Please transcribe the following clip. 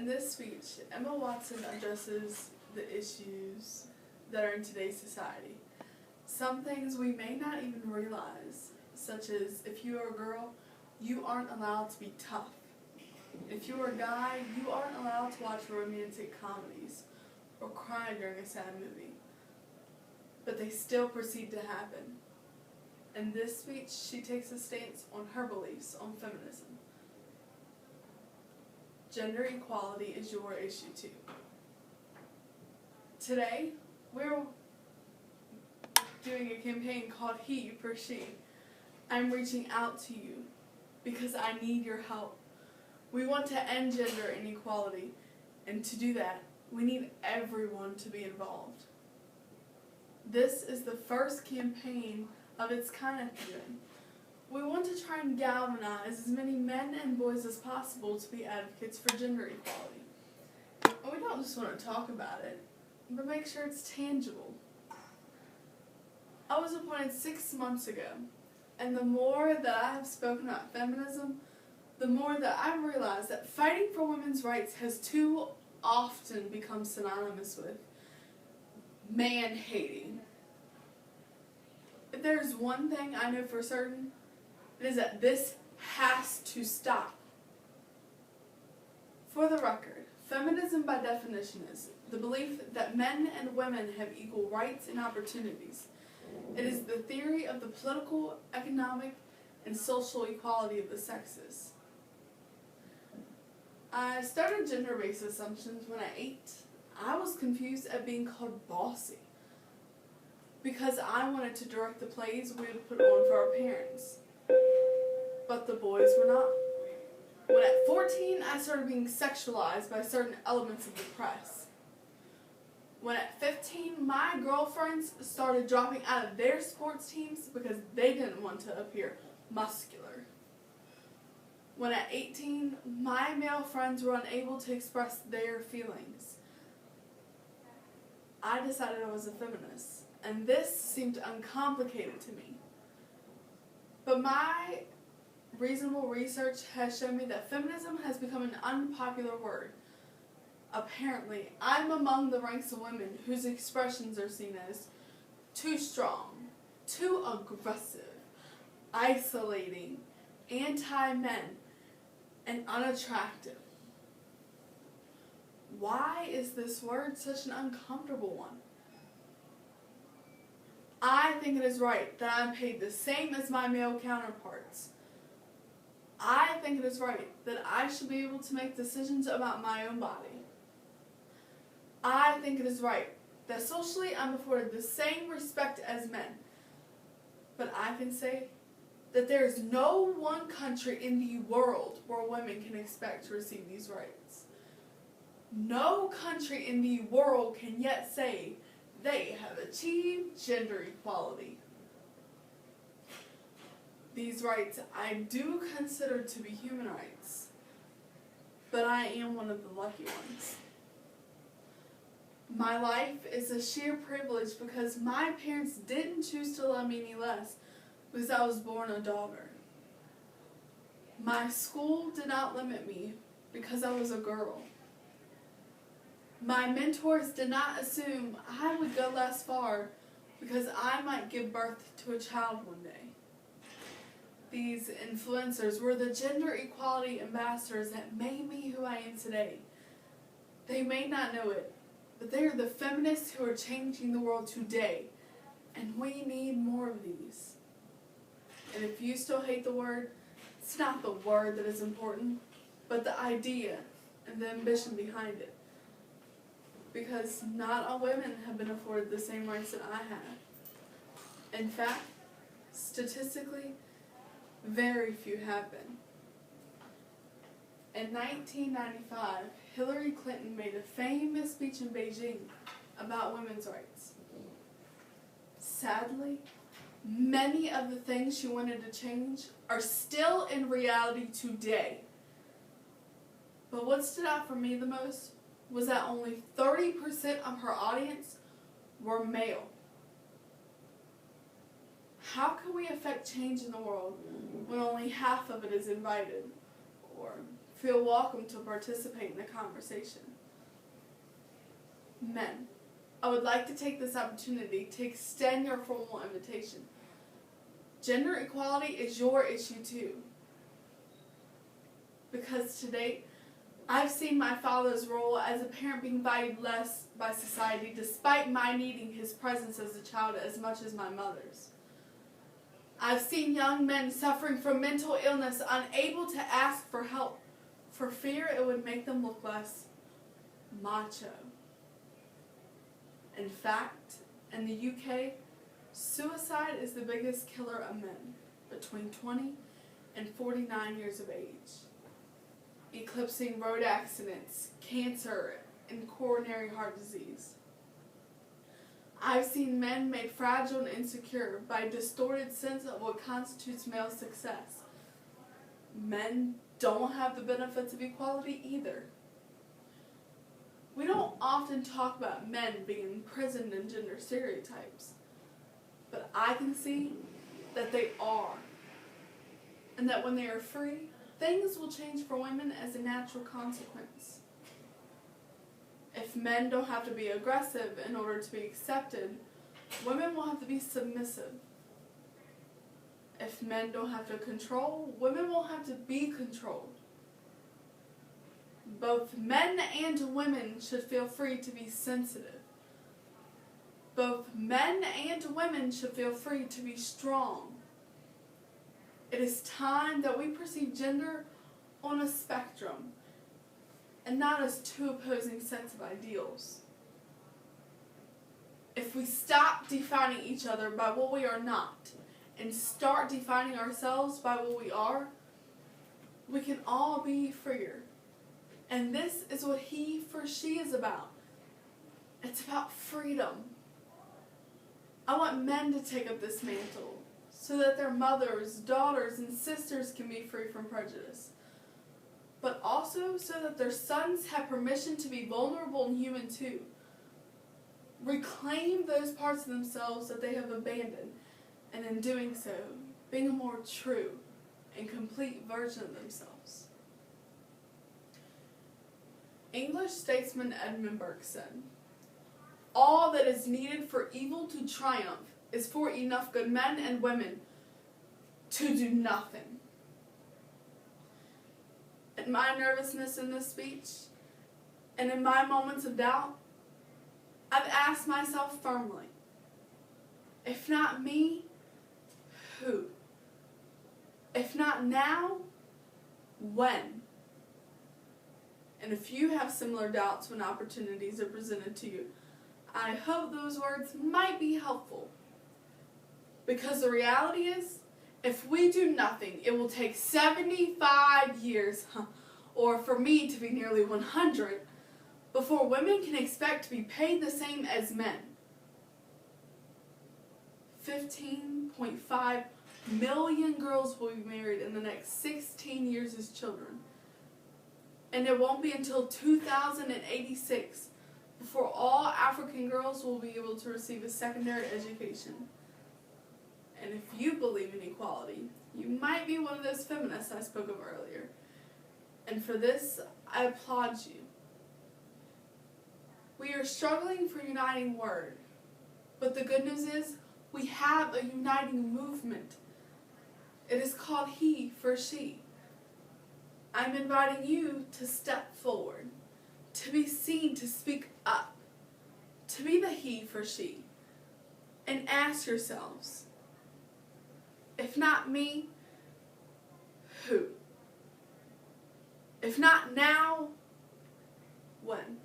In this speech, Emma Watson addresses the issues that are in today's society. Some things we may not even realize, such as if you are a girl, you aren't allowed to be tough. If you are a guy, you aren't allowed to watch romantic comedies or cry during a sad movie. But they still proceed to happen. In this speech, she takes a stance on her beliefs on feminism. Gender equality is your issue too. Today, we're doing a campaign called He for She. I'm reaching out to you because I need your help. We want to end gender inequality, and to do that, we need everyone to be involved. This is the first campaign of its kind here. We want to try and galvanize as many men and boys as possible to be advocates for gender equality. And we don't just want to talk about it, but make sure it's tangible. I was appointed 6 months ago, and the more that I have spoken about feminism, the more that I realize that fighting for women's rights has too often become synonymous with man-hating. If there's one thing I know for certain, it is that this has to stop. For the record, feminism by definition is the belief that men and women have equal rights and opportunities. It is the theory of the political, economic, and social equality of the sexes. I started gender-based assumptions when at 8. I was confused at being called bossy because I wanted to direct the plays we would put on for our parents. But the boys were not. When at 14, I started being sexualized by certain elements of the press. When at 15, my girlfriends started dropping out of their sports teams because they didn't want to appear muscular. When at 18, my male friends were unable to express their feelings. I decided I was a feminist, and this seemed uncomplicated to me. But my reasonable research has shown me that feminism has become an unpopular word. Apparently, I'm among the ranks of women whose expressions are seen as too strong, too aggressive, isolating, anti-men, and unattractive. Why is this word such an uncomfortable one? I think it is right that I'm paid the same as my male counterparts. I think it is right that I should be able to make decisions about my own body. I think it is right that socially I'm afforded the same respect as men. But I can say that there is no one country in the world where women can expect to receive these rights. No country in the world can yet say they have achieved gender equality. These rights I do consider to be human rights, but I am one of the lucky ones. My life is a sheer privilege because my parents didn't choose to love me any less because I was born a daughter. My school did not limit me because I was a girl. My mentors did not assume I would go less far because I might give birth to a child one day. These influencers were the gender equality ambassadors that made me who I am today. They may not know it, but they are the feminists who are changing the world today, and we need more of these. And if you still hate the word, it's not the word that is important, but the idea and the ambition behind it. Because not all women have been afforded the same rights that I have. In fact, statistically, very few have been. In 1995, Hillary Clinton made a famous speech in Beijing about women's rights. Sadly, many of the things she wanted to change are still in reality today. But what stood out for me the most was that only 30% of her audience were male. How can we affect change in the world when only half of it is invited, or feel welcome to participate in the conversation. Men, I would like to take this opportunity to extend your formal invitation. Gender equality is your issue too. Because to date, I've seen my father's role as a parent being valued less by society despite my needing his presence as a child as much as my mother's. I've seen young men suffering from mental illness unable to ask for help for fear it would make them look less macho. In fact, in the UK, suicide is the biggest killer of men between 20 and 49 years of age, eclipsing road accidents, cancer, and coronary heart disease. I've seen men made fragile and insecure by a distorted sense of what constitutes male success. Men don't have the benefits of equality either. We don't often talk about men being imprisoned in gender stereotypes, but I can see that they are, and that when they are free, things will change for women as a natural consequence. If men don't have to be aggressive in order to be accepted, women will have to be submissive. If men don't have to control, women will have to be controlled. Both men and women should feel free to be sensitive. Both men and women should feel free to be strong. It is time that we perceive gender on a spectrum and not as two opposing sets of ideals. If we stop defining each other by what we are not and start defining ourselves by what we are, we can all be freer. And this is what he for she is about. It's about freedom. I want men to take up this mantle so that their mothers, daughters, and sisters can be free from prejudice, but also so that their sons have permission to be vulnerable and human too. Reclaim those parts of themselves that they have abandoned, and in doing so, being a more true and complete version of themselves. English statesman Edmund Burke said, "All that is needed for evil to triumph is for enough good men and women to do nothing." In my nervousness in this speech, and in my moments of doubt, I've asked myself firmly, if not me, who? If not now, when? And if you have similar doubts when opportunities are presented to you, I hope those words might be helpful. Because the reality is, if we do nothing, it will take 75 years, or for me to be nearly 100, before women can expect to be paid the same as men. 15.5 million girls will be married in the next 16 years as children. And it won't be until 2086 before all African girls will be able to receive a secondary education. And if you believe in equality, you might be one of those feminists I spoke of earlier. And for this, I applaud you. We are struggling for a uniting word, but the good news is we have a uniting movement. It is called he for she. I'm inviting you to step forward, to be seen, to speak up, to be the he for she, and ask yourselves, if not me, who? If not now, when?